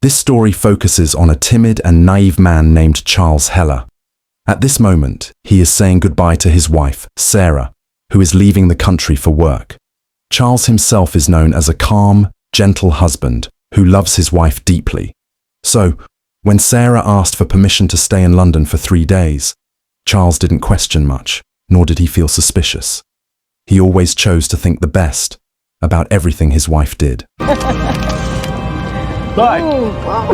This story focuses on a timid and naive man named Charles Heller. At this moment, he is saying goodbye to his wife, Sarah, who is leaving the country for work. Charles himself is known as a calm, gentle husband who loves his wife deeply. So, when Sarah asked for permission to stay in London for 3 days, Charles didn't question much, nor did he feel suspicious. He always chose to think the best about everything his wife did. Bye. Oh, wow.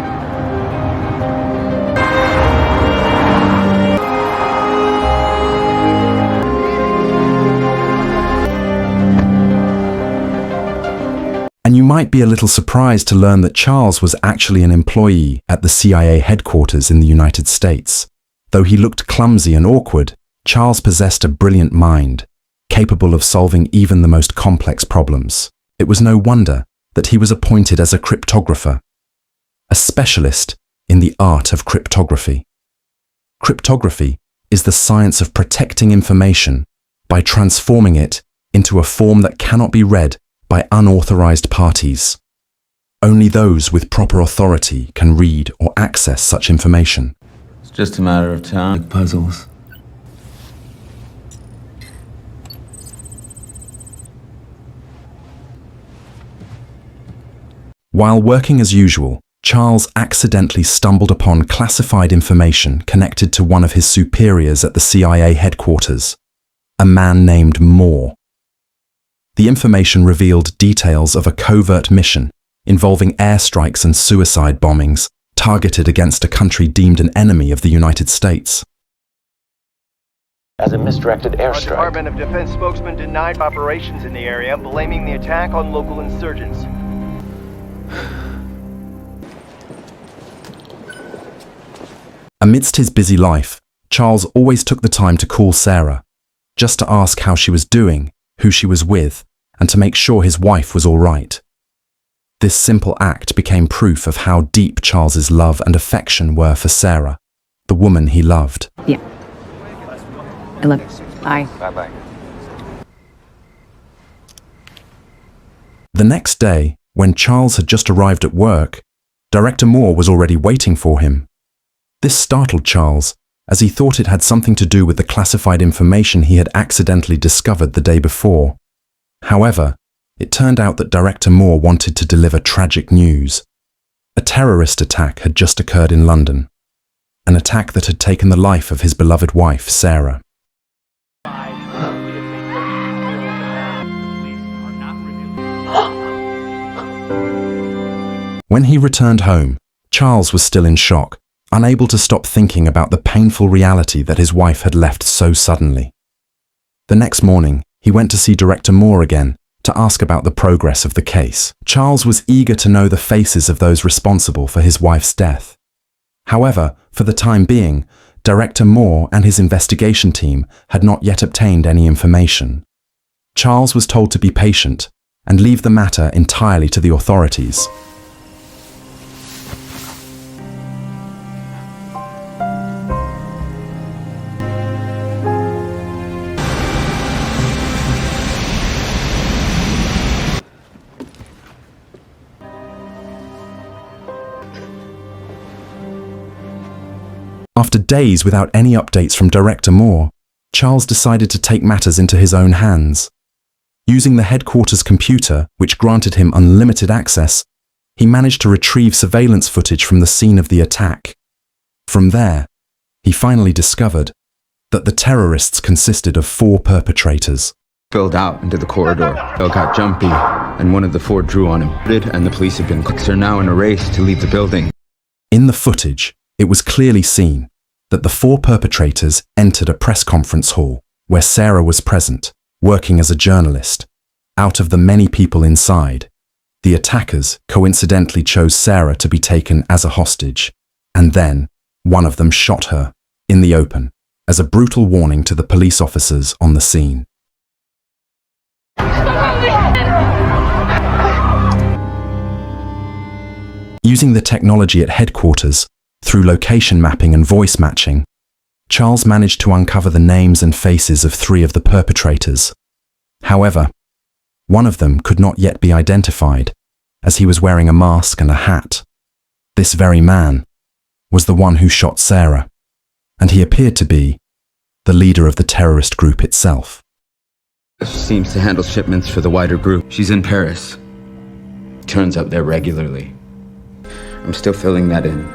And you might be a little surprised to learn that Charles was actually an employee at the CIA headquarters in the United States. Though he looked clumsy and awkward, Charles possessed a brilliant mind, capable of solving even the most complex problems. It was no wonder that he was appointed as a cryptographer, a specialist in the art of cryptography. Cryptography is the science of protecting information by transforming it into a form that cannot be read by unauthorized parties. Only those with proper authority can read or access such information. It's just a matter of time. Like puzzles. While working as usual, Charles accidentally stumbled upon classified information connected to one of his superiors at the CIA headquarters, a man named Moore. The information revealed details of a covert mission involving airstrikes and suicide bombings targeted against a country deemed an enemy of the United States. As a misdirected Our airstrike. Department of Defense spokesman denied operations in the area, blaming the attack on local insurgents. Amidst his busy life, Charles always took the time to call Sarah, just to ask how she was doing, who she was with, and to make sure his wife was all right. This simple act became proof of how deep Charles's love and affection were for Sarah, the woman he loved. Yeah. I love you. Bye. Bye-bye. The next day, when Charles had just arrived at work, Director Moore was already waiting for him. This startled Charles, as he thought it had something to do with the classified information he had accidentally discovered the day before. However, it turned out that Director Moore wanted to deliver tragic news. A terrorist attack had just occurred in London, an attack that had taken the life of his beloved wife, Sarah. When he returned home, Charles was still in shock, unable to stop thinking about the painful reality that his wife had left so suddenly. The next morning, he went to see Director Moore again to ask about the progress of the case. Charles was eager to know the faces of those responsible for his wife's death. However, for the time being, Director Moore and his investigation team had not yet obtained any information. Charles was told to be patient and leave the matter entirely to the authorities. After days without any updates from Director Moore, Charles decided to take matters into his own hands. Using the headquarters computer, which granted him unlimited access, he managed to retrieve surveillance footage from the scene of the attack. From there, he finally discovered that the terrorists consisted of 4 perpetrators. Spilled out into the corridor. Bill got jumpy, and one of the 4 drew on him. And the police have been are now in a race to leave the building. In the footage, it was clearly seen that the 4 perpetrators entered a press conference hall where Sarah was present, working as a journalist. Out of the many people inside, the attackers coincidentally chose Sarah to be taken as a hostage, and then one of them shot her in the open as a brutal warning to the police officers on the scene. Using the technology at headquarters, through location mapping and voice matching, Charles managed to uncover the names and faces of 3 of the perpetrators. However, one of them could not yet be identified, as he was wearing a mask and a hat. This very man was the one who shot Sarah, and he appeared to be the leader of the terrorist group itself. She seems to handle shipments for the wider group. She's in Paris. Turns up there regularly. I'm still filling that in.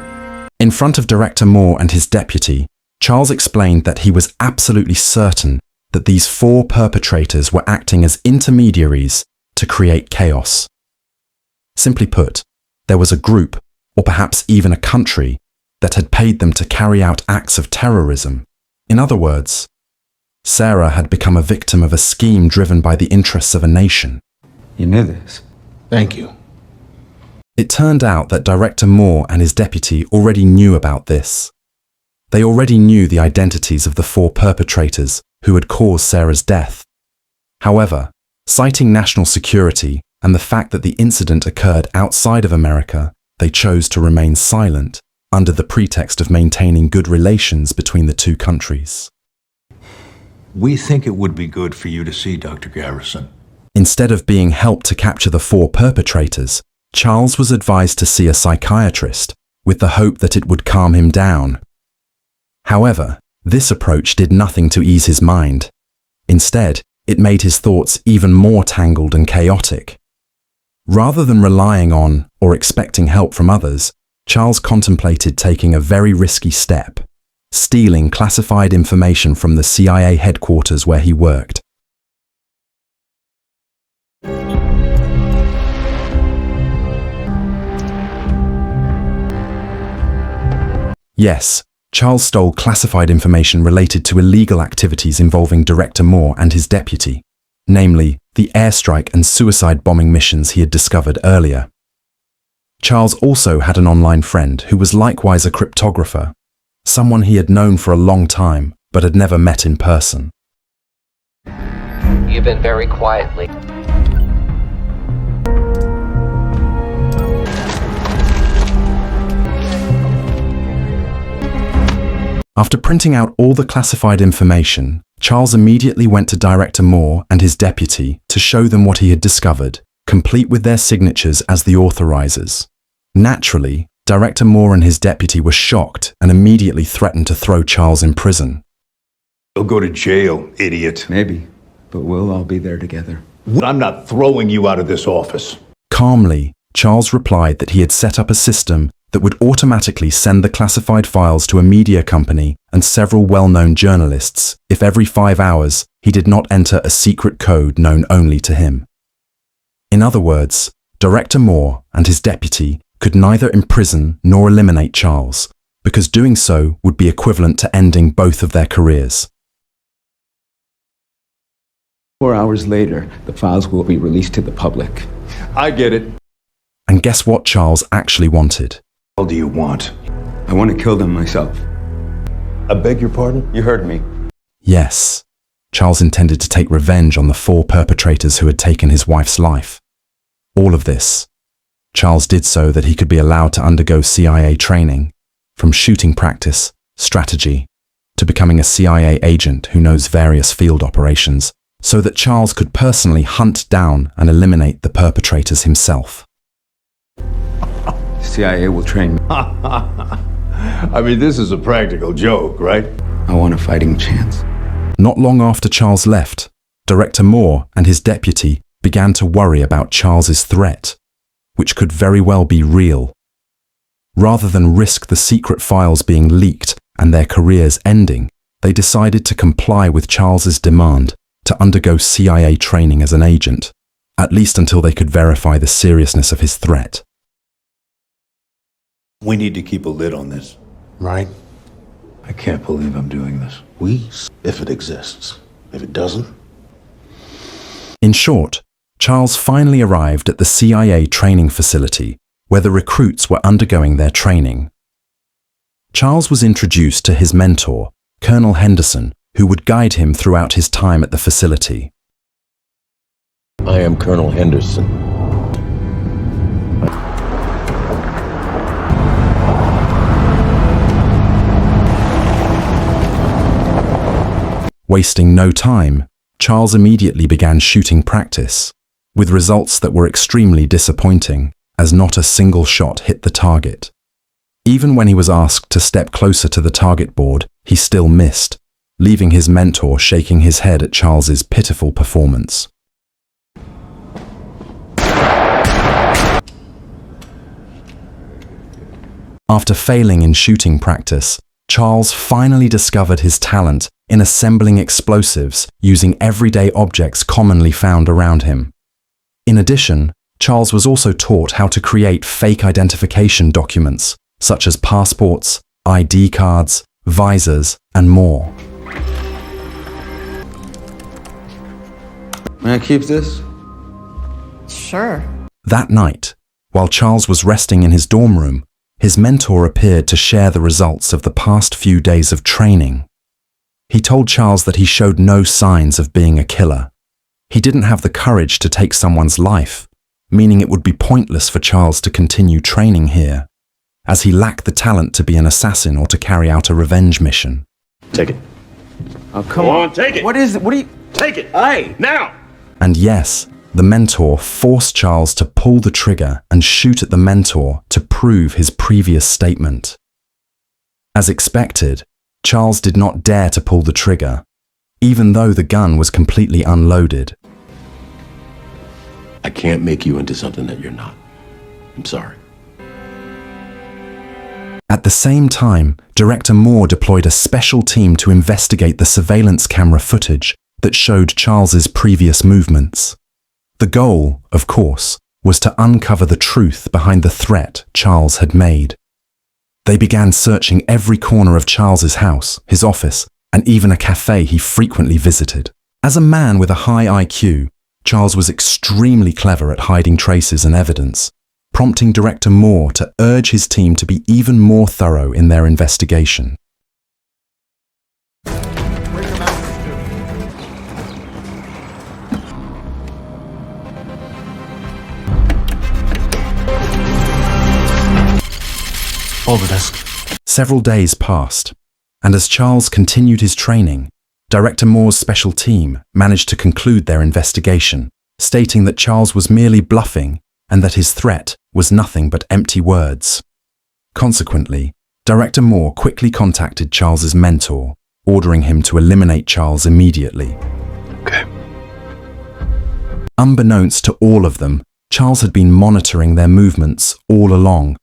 In front of Director Moore and his deputy, Charles explained that he was absolutely certain that these 4 perpetrators were acting as intermediaries to create chaos. Simply put, there was a group, or perhaps even a country, that had paid them to carry out acts of terrorism. In other words, Sarah had become a victim of a scheme driven by the interests of a nation. You knew this? Thank you. It turned out that Director Moore and his deputy already knew about this. They already knew the identities of the 4 perpetrators who had caused Sarah's death. However, citing national security and the fact that the incident occurred outside of America, they chose to remain silent under the pretext of maintaining good relations between the 2 countries. We think it would be good for you to see Dr. Garrison. Instead of being helped to capture the 4 perpetrators, Charles was advised to see a psychiatrist with the hope that it would calm him down. However, this approach did nothing to ease his mind. Instead, it made his thoughts even more tangled and chaotic. Rather than relying on or expecting help from others, Charles contemplated taking a very risky step, stealing classified information from the CIA headquarters where he worked. Yes, Charles stole classified information related to illegal activities involving Director Moore and his deputy, namely the airstrike and suicide bombing missions he had discovered earlier. Charles also had an online friend who was likewise a cryptographer, someone he had known for a long time but had never met in person. You've been very quiet lately. After printing out all the classified information, Charles immediately went to Director Moore and his deputy to show them what he had discovered, complete with their signatures as the authorizers. Naturally, Director Moore and his deputy were shocked and immediately threatened to throw Charles in prison. You'll go to jail, idiot. Maybe, but we'll all be there together. I'm not throwing you out of this office. Calmly, Charles replied that he had set up a system that would automatically send the classified files to a media company and several well-known journalists if every 5 hours he did not enter a secret code known only to him. In other words, Director Moore and his deputy could neither imprison nor eliminate Charles, because doing so would be equivalent to ending both of their careers. 4 hours later, the files will be released to the public. I get it. And guess what Charles actually wanted? What do you want? I want to kill them myself. I beg your pardon? You heard me. Yes, Charles intended to take revenge on the 4 perpetrators who had taken his wife's life. All of this, Charles did so that he could be allowed to undergo CIA training, from shooting practice, strategy, to becoming a CIA agent who knows various field operations, so that Charles could personally hunt down and eliminate the perpetrators himself. CIA will train me. I mean, this is a practical joke, right? I want a fighting chance. Not long after Charles left, Director Moore and his deputy began to worry about Charles's threat, which could very well be real. Rather than risk the secret files being leaked and their careers ending, they decided to comply with Charles's demand to undergo CIA training as an agent, at least until they could verify the seriousness of his threat. We need to keep a lid on this, right? I can't believe I'm doing this. We, if it exists. If it doesn't, In short, Charles finally arrived at the CIA training facility where the recruits were undergoing their training. Charles was introduced to his mentor, Colonel Henderson, who would guide him throughout his time at the facility. I am Colonel Henderson. Wasting no time, Charles immediately began shooting practice, with results that were extremely disappointing, as not a single shot hit the target. Even when he was asked to step closer to the target board, he still missed, leaving his mentor shaking his head at Charles's pitiful performance. After failing in shooting practice, Charles finally discovered his talent in assembling explosives using everyday objects commonly found around him. In addition, Charles was also taught how to create fake identification documents, such as passports, ID cards, visors, and more. May I keep this? Sure. That night, while Charles was resting in his dorm room, his mentor appeared to share the results of the past few days of training. He told Charles that he showed no signs of being a killer. He didn't have the courage to take someone's life, meaning it would be pointless for Charles to continue training here, as he lacked the talent to be an assassin or to carry out a revenge mission. Take it. Oh, come on, take it. What is it? What are you... Take it. Hey! Now! And yes, the mentor forced Charles to pull the trigger and shoot at the mentor to prove his previous statement. As expected, Charles did not dare to pull the trigger, even though the gun was completely unloaded. I can't make you into something that you're not. I'm sorry. At the same time, Director Moore deployed a special team to investigate the surveillance camera footage that showed Charles's previous movements. The goal, of course, was to uncover the truth behind the threat Charles had made. They began searching every corner of Charles's house, his office, and even a cafe he frequently visited. As a man with a high IQ, Charles was extremely clever at hiding traces and evidence, prompting Director Moore to urge his team to be even more thorough in their investigation. Over this. Several days passed, and as Charles continued his training, Director Moore's special team managed to conclude their investigation, stating that Charles was merely bluffing and that his threat was nothing but empty words. Consequently, Director Moore quickly contacted Charles's mentor, ordering him to eliminate Charles immediately. Okay. Unbeknownst to all of them, Charles had been monitoring their movements all along.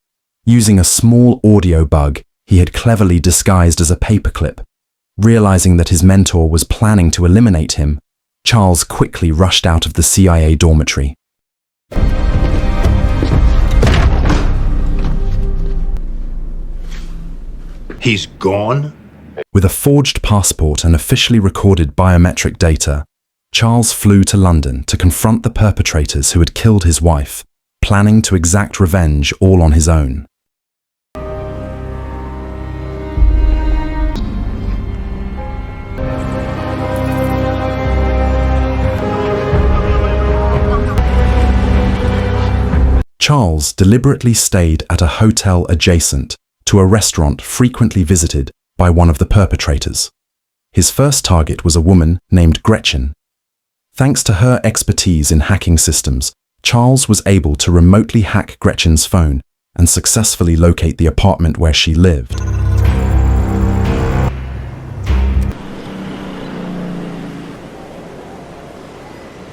Using a small audio bug he had cleverly disguised as a paperclip. Realizing that his mentor was planning to eliminate him, Charles quickly rushed out of the CIA dormitory. He's gone? With a forged passport and officially recorded biometric data, Charles flew to London to confront the perpetrators who had killed his wife, planning to exact revenge all on his own. Charles deliberately stayed at a hotel adjacent to a restaurant frequently visited by one of the perpetrators. His first target was a woman named Gretchen. Thanks to her expertise in hacking systems, Charles was able to remotely hack Gretchen's phone and successfully locate the apartment where she lived.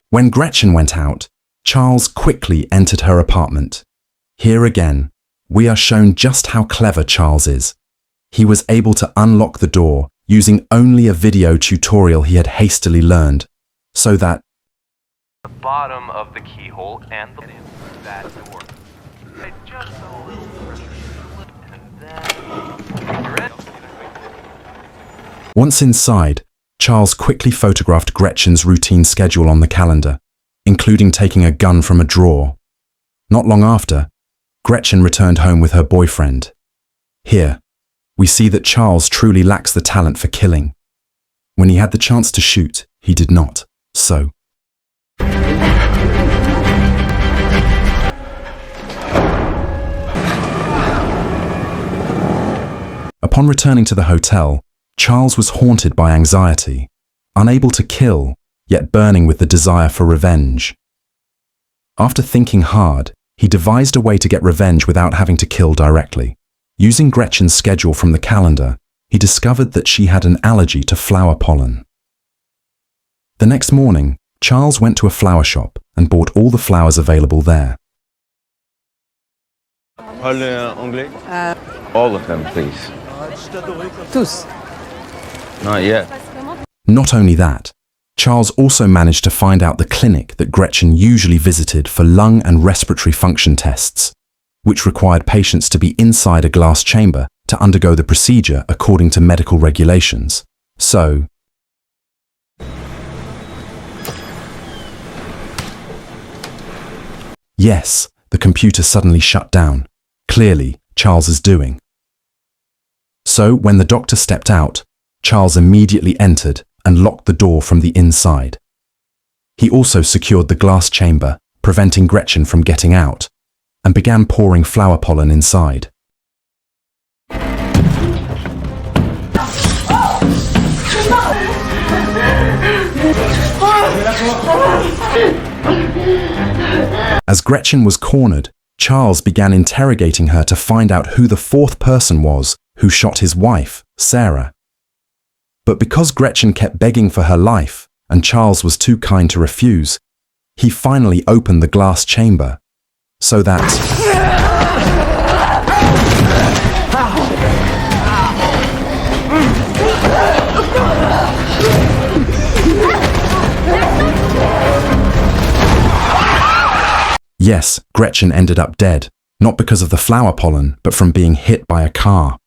When Gretchen went out, Charles quickly entered her apartment. Here again, we are shown just how clever Charles is. He was able to unlock the door using only a video tutorial he had hastily learned, so that The bottom of the keyhole and that door. Just a little and then you're in. once inside, Charles quickly photographed Gretchen's routine schedule on the calendar, including taking a gun from a drawer. Not long after, Gretchen returned home with her boyfriend. Here, we see that Charles truly lacks the talent for killing. When he had the chance to shoot, he did not. So, upon returning to the hotel, Charles was haunted by anxiety, unable to kill, yet burning with the desire for revenge. After thinking hard, he devised a way to get revenge without having to kill directly, Using Gretchen's schedule from the calendar, he discovered that she had an allergy to flower pollen. The next morning, Charles went to a flower shop and bought all the flowers available there. Anglais? All of them, please. Tous. Not yet. Not only that, Charles also managed to find out the clinic that Gretchen usually visited for lung and respiratory function tests, which required patients to be inside a glass chamber to undergo the procedure according to medical regulations. So, yes, the computer suddenly shut down. Clearly, Charles's doing. So, when the doctor stepped out, Charles immediately entered and locked the door from the inside. He also secured the glass chamber, preventing Gretchen from getting out, and began pouring flower pollen inside. As Gretchen was cornered, Charles began interrogating her to find out who the fourth person was who shot his wife, Sarah. But because Gretchen kept begging for her life and Charles was too kind to refuse, he finally opened the glass chamber so that yes, Gretchen ended up dead, not because of the flower pollen, but from being hit by a car.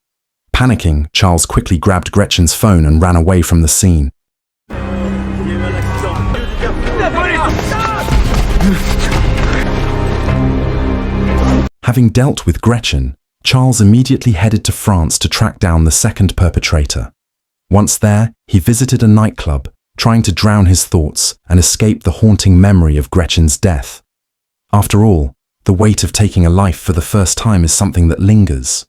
Panicking, Charles quickly grabbed Gretchen's phone and ran away from the scene. Having dealt with Gretchen, Charles immediately headed to France to track down the second perpetrator. Once there, he visited a nightclub, trying to drown his thoughts and escape the haunting memory of Gretchen's death. After all, the weight of taking a life for the first time is something that lingers.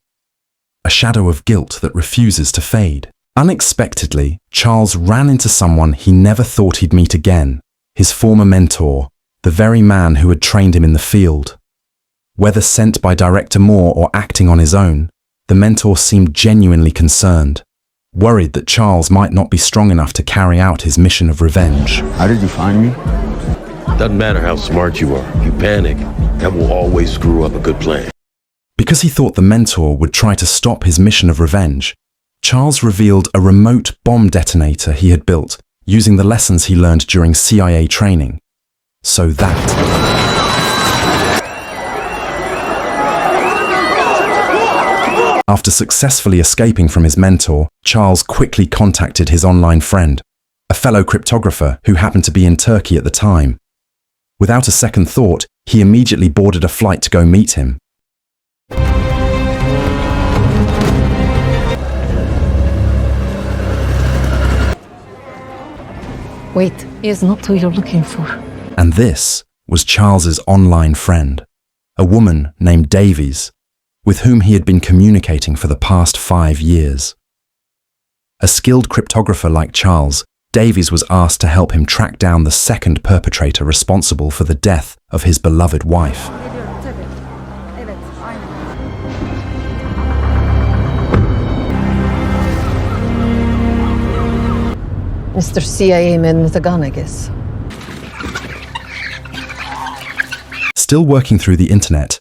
A shadow of guilt that refuses to fade. Unexpectedly, Charles ran into someone he never thought he'd meet again, his former mentor, the very man who had trained him in the field. Whether sent by Director Moore or acting on his own, the mentor seemed genuinely concerned, worried that Charles might not be strong enough to carry out his mission of revenge. How did you find me? Doesn't matter how smart you are. You panic, that will always screw up a good plan. Because he thought the mentor would try to stop his mission of revenge, Charles revealed a remote bomb detonator he had built using the lessons he learned during CIA training. So that after successfully escaping from his mentor, Charles quickly contacted his online friend, a fellow cryptographer who happened to be in Turkey at the time. Without a second thought, he immediately boarded a flight to go meet him. Wait, he is not who you're looking for. And this was Charles's online friend, a woman named Davies, with whom he had been communicating for the past 5 years. A skilled cryptographer like Charles, Davies was asked to help him track down the second perpetrator responsible for the death of his beloved wife. Mr. CIA man with a gun, I guess. Still working through the internet,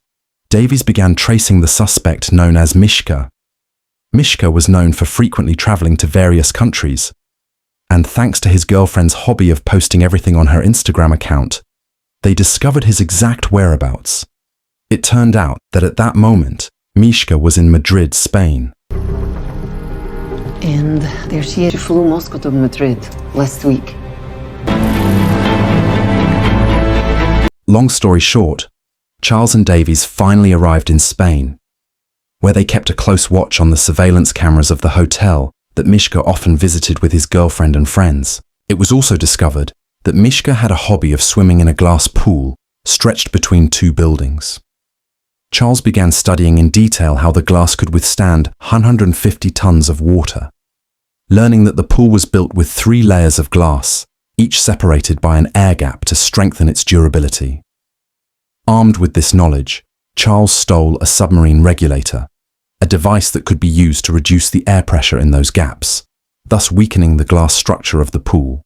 Davies began tracing the suspect known as Mishka. Mishka was known for frequently traveling to various countries, and thanks to his girlfriend's hobby of posting everything on her Instagram account, they discovered his exact whereabouts. It turned out that at that moment, Mishka was in Madrid, Spain. And there she is. She flew Moscow to Madrid last week. Long story short, Charles and Davies finally arrived in Spain, where they kept a close watch on the surveillance cameras of the hotel that Mishka often visited with his girlfriend and friends. It was also discovered that Mishka had a hobby of swimming in a glass pool stretched between 2 buildings. Charles began studying in detail how the glass could withstand 150 tons of water, learning that the pool was built with 3 layers of glass, each separated by an air gap to strengthen its durability. Armed with this knowledge, Charles stole a submarine regulator, a device that could be used to reduce the air pressure in those gaps, thus weakening the glass structure of the pool.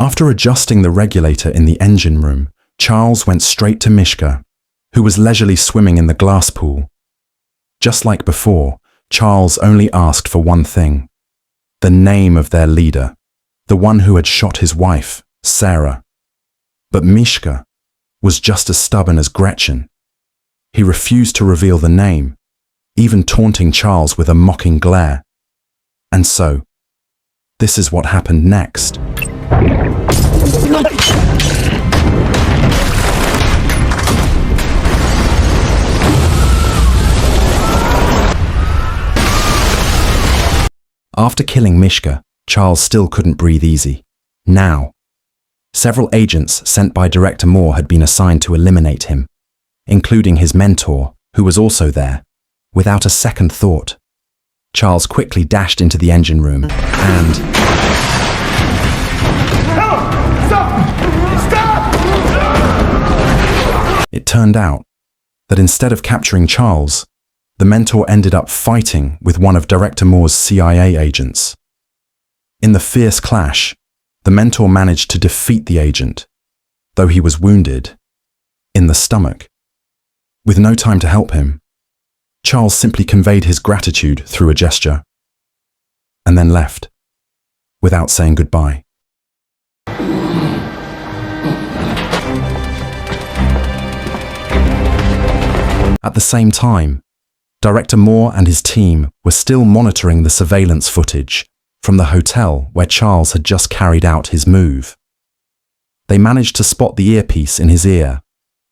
After adjusting the regulator in the engine room, Charles went straight to Mishka, who was leisurely swimming in the glass pool. Just like before, Charles only asked for one thing: the name of their leader, the one who had shot his wife, Sarah. But Mishka was just as stubborn as Gretchen. He refused to reveal the name, even taunting Charles with a mocking glare. And so, this is what happened next. After killing Mishka, Charles still couldn't breathe easy. Now, several agents sent by Director Moore had been assigned to eliminate him, including his mentor, who was also there. Without a second thought, Charles quickly dashed into the engine room and... It turned out that instead of capturing Charles, the mentor ended up fighting with one of Director Moore's CIA agents. In the fierce clash, the mentor managed to defeat the agent, though he was wounded in the stomach. With no time to help him, Charles simply conveyed his gratitude through a gesture, and then left, without saying goodbye. At the same time, Director Moore and his team were still monitoring the surveillance footage from the hotel where Charles had just carried out his move. They managed to spot the earpiece in his ear,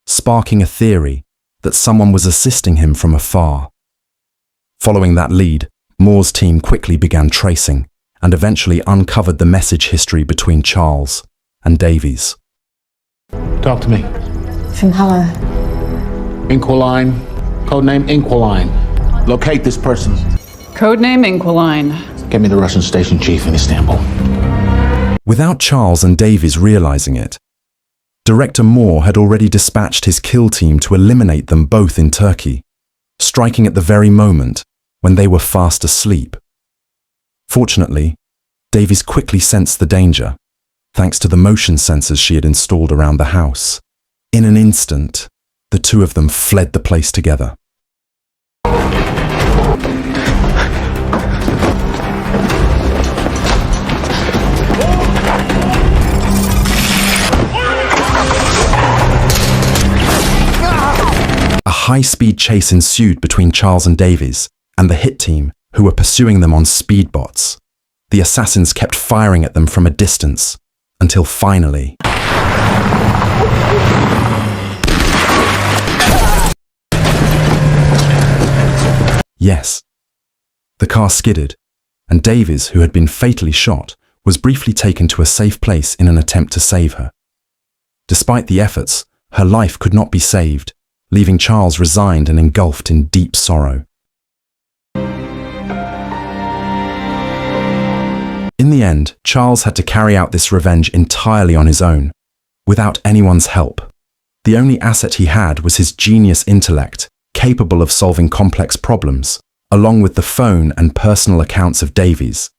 sparking a theory that someone was assisting him from afar. Following that lead, Moore's team quickly began tracing and eventually uncovered the message history between Charles and Davies. Talk to me. From Hala. Inquiline. Codename Inquiline. Locate this person. Codename Inquiline. Get me the Russian station chief in Istanbul. Without Charles and Davies realizing it, Director Moore had already dispatched his kill team to eliminate them both in Turkey, striking at the very moment when they were fast asleep. Fortunately, Davies quickly sensed the danger, thanks to the motion sensors she had installed around the house. In an instant, the two of them fled the place together. A high-speed chase ensued between Charles and Davies and the hit team, who were pursuing them on speedbots. The assassins kept firing at them from a distance, until finally... Yes, the car skidded, and Davies, who had been fatally shot, was briefly taken to a safe place in an attempt to save her. Despite the efforts, her life could not be saved, leaving Charles resigned and engulfed in deep sorrow. In the end, Charles had to carry out this revenge entirely on his own, without anyone's help. The only asset he had was his genius intellect, capable of solving complex problems, along with the phone and personal accounts of Davies.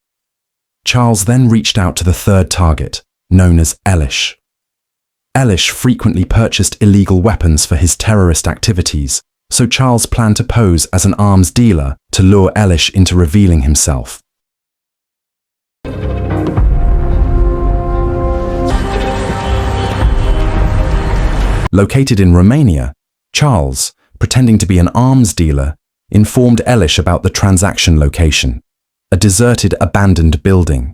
Charles then reached out to the third target, known as Elish. Elish frequently purchased illegal weapons for his terrorist activities, so Charles planned to pose as an arms dealer to lure Elish into revealing himself. Located in Romania, Charles, pretending to be an arms dealer, informed Elish about the transaction location, a deserted, abandoned building.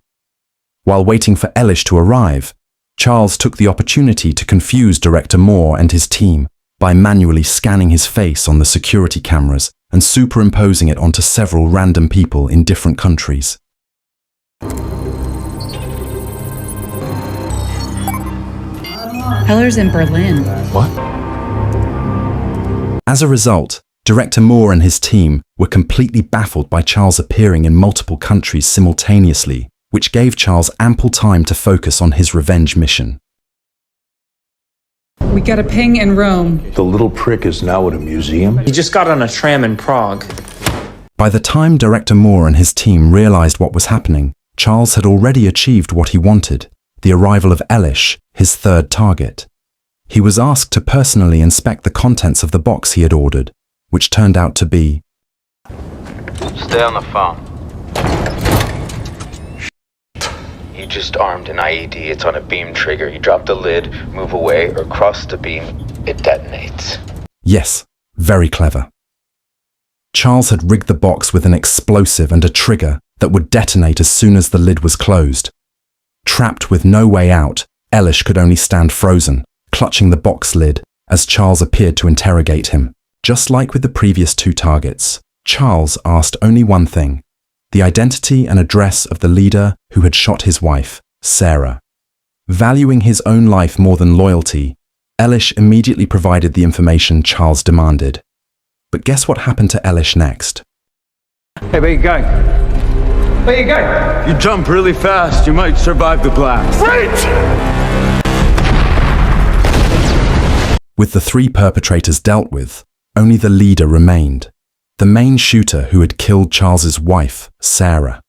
While waiting for Elish to arrive, Charles took the opportunity to confuse Director Moore and his team by manually scanning his face on the security cameras and superimposing it onto several random people in different countries. Heller's in Berlin. What? As a result, Director Moore and his team were completely baffled by Charles appearing in multiple countries simultaneously, which gave Charles ample time to focus on his revenge mission. We got a ping in Rome. The little prick is now at a museum? He just got on a tram in Prague. By the time Director Moore and his team realized what was happening, Charles had already achieved what he wanted, the arrival of Elish, his third target. He was asked to personally inspect the contents of the box he had ordered, which turned out to be... Stay on the phone. You just armed an IED. It's on a beam trigger. You drop the lid, move away, or cross the beam. It detonates. Yes, very clever. Charles had rigged the box with an explosive and a trigger that would detonate as soon as the lid was closed. Trapped with no way out, Elish could only stand frozen, clutching the box lid as Charles appeared to interrogate him. Just like with the previous two targets, Charles asked only one thing: the identity and address of the leader who had shot his wife, Sarah. Valuing his own life more than loyalty, Elish immediately provided the information Charles demanded. But guess what happened to Elish next? Hey, where you going? Where you going? You jump really fast. You might survive the blast. With the three perpetrators dealt with, only the leader remained, the main shooter who had killed Charles's wife, Sarah.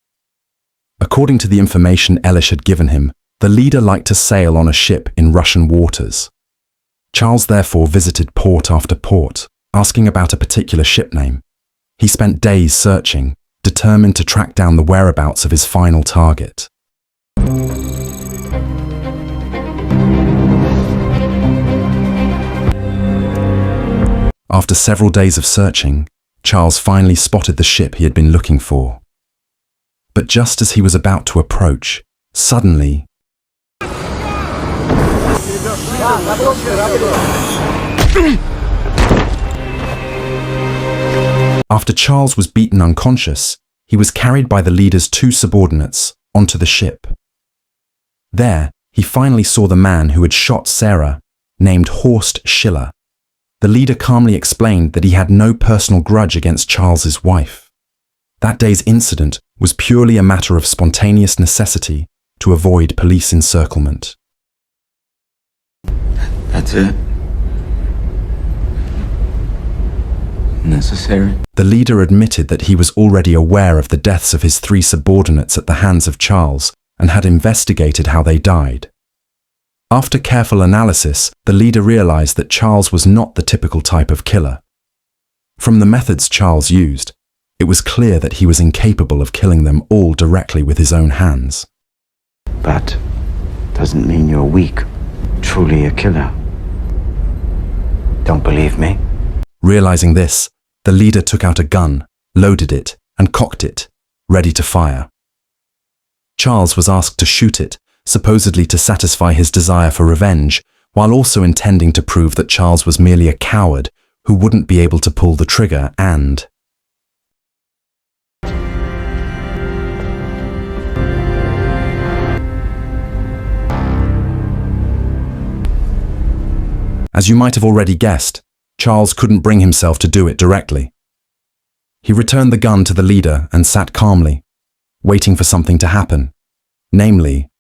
According to the information Elish had given him, the leader liked to sail on a ship in Russian waters. Charles therefore visited port after port, asking about a particular ship name. He spent days searching, determined to track down the whereabouts of his final target. After several days of searching, Charles finally spotted the ship he had been looking for. But just as he was about to approach, suddenly... After Charles was beaten unconscious, he was carried by the leader's two subordinates onto the ship. There, he finally saw the man who had shot Sarah, named Horst Schiller. The leader calmly explained that he had no personal grudge against Charles's wife. That day's incident was purely a matter of spontaneous necessity to avoid police encirclement. That's it. Necessary. The leader admitted that he was already aware of the deaths of his three subordinates at the hands of Charles and had investigated how they died. After careful analysis, the leader realized that Charles was not the typical type of killer. From the methods Charles used, it was clear that he was incapable of killing them all directly with his own hands. But doesn't mean you're weak, truly a killer. Don't believe me? Realizing this, the leader took out a gun, loaded it, and cocked it, ready to fire. Charles was asked to shoot it, supposedly to satisfy his desire for revenge, while also intending to prove that Charles was merely a coward who wouldn't be able to pull the trigger and... As you might have already guessed, Charles couldn't bring himself to do it directly. He returned the gun to the leader and sat calmly, waiting for something to happen, namely,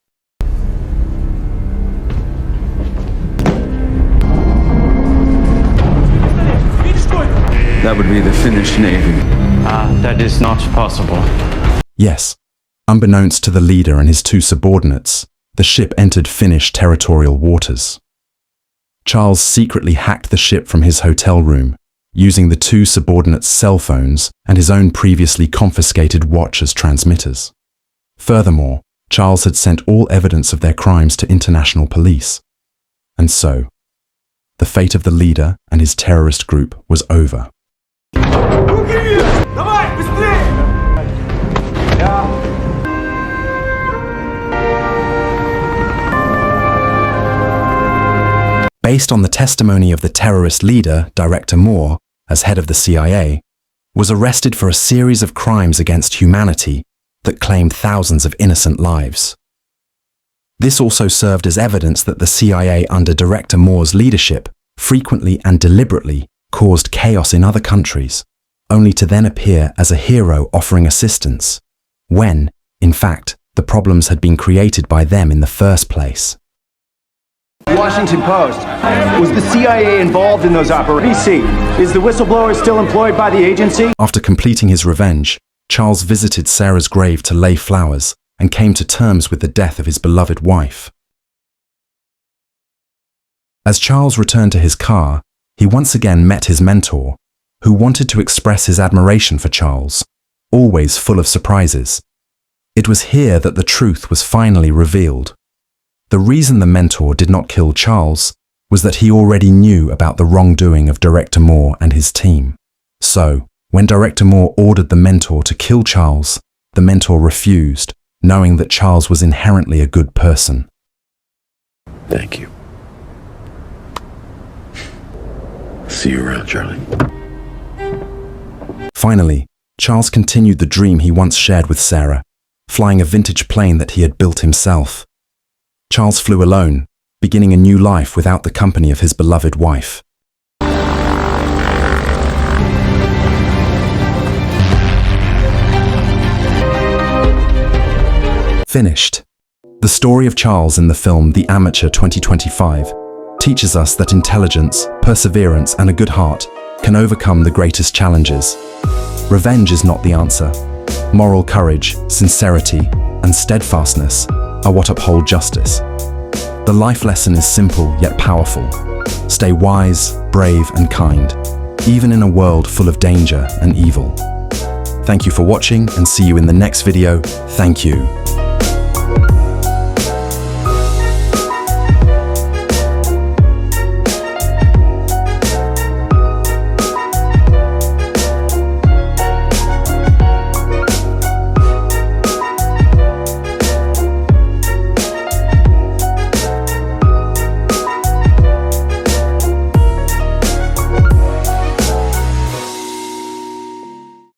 That would be the Finnish Navy. That is not possible. yes, unbeknownst to the leader and his two subordinates, the ship entered Finnish territorial waters. Charles secretly hacked the ship from his hotel room, using the two subordinates' cell phones and his own previously confiscated watch as transmitters. Furthermore, Charles had sent all evidence of their crimes to international police. And so, the fate of the leader and his terrorist group was over. Based on the testimony of the terrorist leader, Director Moore, as head of the CIA, was arrested for a series of crimes against humanity that claimed thousands of innocent lives. This also served as evidence that the CIA under Director Moore's leadership frequently and deliberately caused chaos in other countries, only to then appear as a hero offering assistance, when, in fact, the problems had been created by them in the first place. Washington Post. Was the CIA involved in those operations? BC. Is the whistleblower still employed by the agency? After completing his revenge, Charles visited Sarah's grave to lay flowers and came to terms with the death of his beloved wife. As Charles returned to his car, he once again met his mentor, who wanted to express his admiration for Charles, always full of surprises. It was here that the truth was finally revealed. The reason the mentor did not kill Charles was that he already knew about the wrongdoing of Director Moore and his team. So, when Director Moore ordered the mentor to kill Charles, the mentor refused, knowing that Charles was inherently a good person. Thank you. See you around, Charlie. Finally, Charles continued the dream he once shared with Sarah, flying a vintage plane that he had built himself. Charles flew alone, beginning a new life without the company of his beloved wife. Finished. The story of Charles in the film The Amateur 2025 teaches us that intelligence, perseverance, and a good heart can overcome the greatest challenges. Revenge is not the answer. Moral courage, sincerity, and steadfastness are what uphold justice. The life lesson is simple yet powerful. Stay wise, brave, and kind, even in a world full of danger and evil. Thank you for watching and see you in the next video. Thank you.